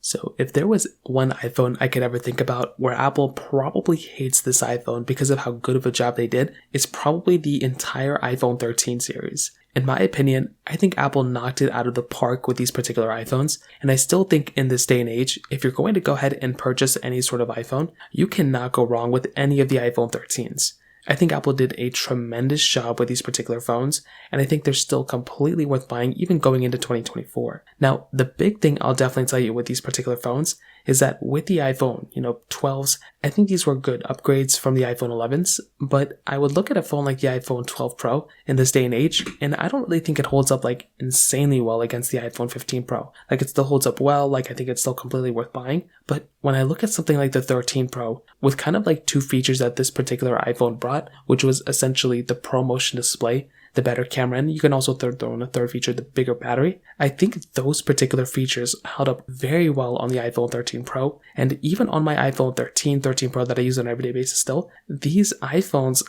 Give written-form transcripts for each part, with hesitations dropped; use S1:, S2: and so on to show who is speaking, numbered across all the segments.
S1: So if there was one iPhone I could ever think about where Apple probably hates this iPhone because of how good of a job they did, it's probably the entire iPhone 13 series. In my opinion, I think Apple knocked it out of the park with these particular iPhones, and I still think in this day and age, if you're going to go ahead and purchase any sort of iPhone, you cannot go wrong with any of the iPhone 13s. I think Apple did a tremendous job with these particular phones, and I think they're still completely worth buying even going into 2024. Now, the big thing I'll definitely tell you with these particular phones is that with the iPhone, 12s, I think these were good upgrades from the iPhone 11s, but I would look at a phone like the iPhone 12 Pro in this day and age, and I don't really think it holds up like insanely well against the iPhone 15 Pro. Like it still holds up well, like I think it's still completely worth buying, but when I look at something like the 13 Pro, with kind of like two features that this particular iPhone brought, which was essentially the Pro Motion display, the better camera, and you can also throw in a third feature, the bigger battery. I think those particular features held up very well on the iPhone 13 Pro, and even on my iPhone 13 Pro that I use on an everyday basis still, these iPhones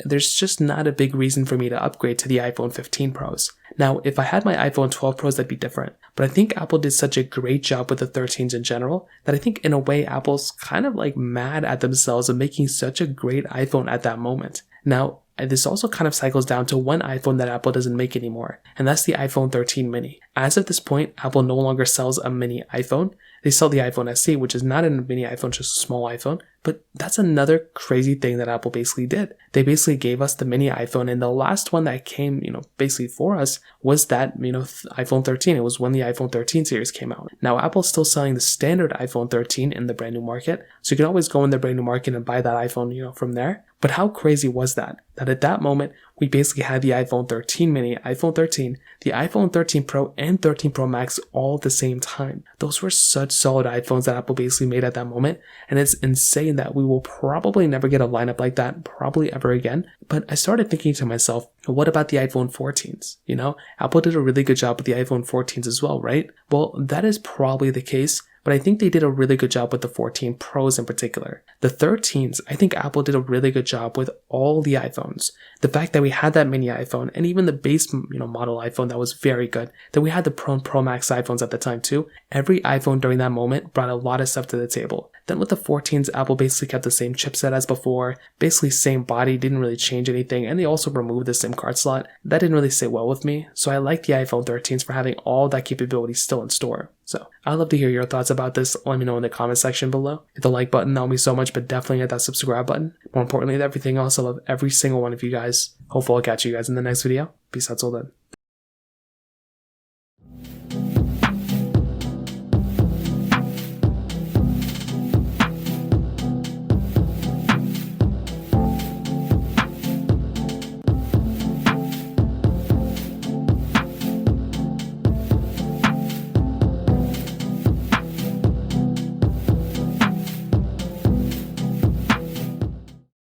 S1: there's just not a big reason for me to upgrade to the iPhone 15 Pros. Now, if I had my iPhone 12 Pros, that'd be different, but I think Apple did such a great job with the 13s in general that I think in a way Apple's kind of like mad at themselves of making such a great iPhone at that moment. Now, this also kind of cycles down to one iPhone that Apple doesn't make anymore, and that's the iPhone 13 mini. As of this point, Apple no longer sells a mini iPhone. They sell the iPhone SE, which is not a mini iPhone, just a small iPhone. But that's another crazy thing that Apple basically did. They basically gave us the mini iPhone, and the last one that came, basically for us was that, iPhone 13. It was when the iPhone 13 series came out. Now, Apple's still selling the standard iPhone 13 in the brand new market, so you can always go in the brand new market and buy that iPhone, from there. But how crazy was that? That at that moment, we basically had the iPhone 13 mini, iPhone 13, the iPhone 13 Pro, and 13 Pro Max all at the same time. Those were such solid iPhones that Apple basically made at that moment, and it's insane that we will probably never get a lineup like that, probably ever again. But I started thinking to myself, what about the iPhone 14s? Apple did a really good job with the iPhone 14s as well, right? Well, that is probably the case, but I think they did a really good job with the 14 Pros in particular. The 13s, I think Apple did a really good job with all the iPhones. The fact that we had that mini iPhone and even the base, model iPhone that was very good. That we had the Pro and Pro Max iPhones at the time too. Every iPhone during that moment brought a lot of stuff to the table. Then with the 14s, Apple basically kept the same chipset as before, basically same body, didn't really change anything, and they also removed the SIM card slot. That didn't really sit well with me, so I like the iPhone 13s for having all that capability still in store. So I'd love to hear your thoughts about this. Let me know in the comment section below. Hit the like button, that'll mean so much, but definitely hit that subscribe button. More importantly than everything else, I love every single one of you guys. Hopefully I'll catch you guys in the next video. Peace out till then.